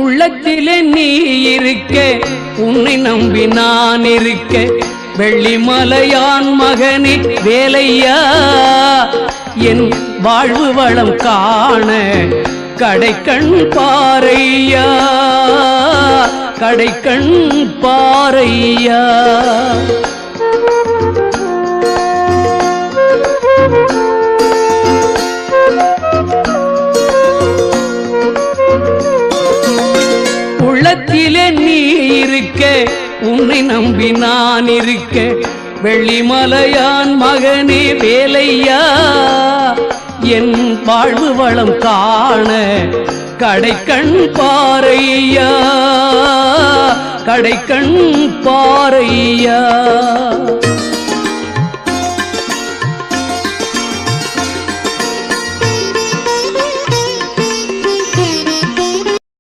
உள்ளத்திலே நீ இருக்க, உன்னை நம்பி நான் இருக்க, வெள்ளிமலையான் மகனே வேலையா, என் வாழ்வு வளம் காண கடைக்கண் பாரையா, கடைக்கண் பாரையா. உள்ளத்திலே நீ இருக்க, உன்னை நம்பி நான் இருக்க, வெள்ளிமலையான் மகனே வேலையா, என் வாழ்வு வளம் காண கடைக்கண் பாரையா, கடைக்கண் பாரையா.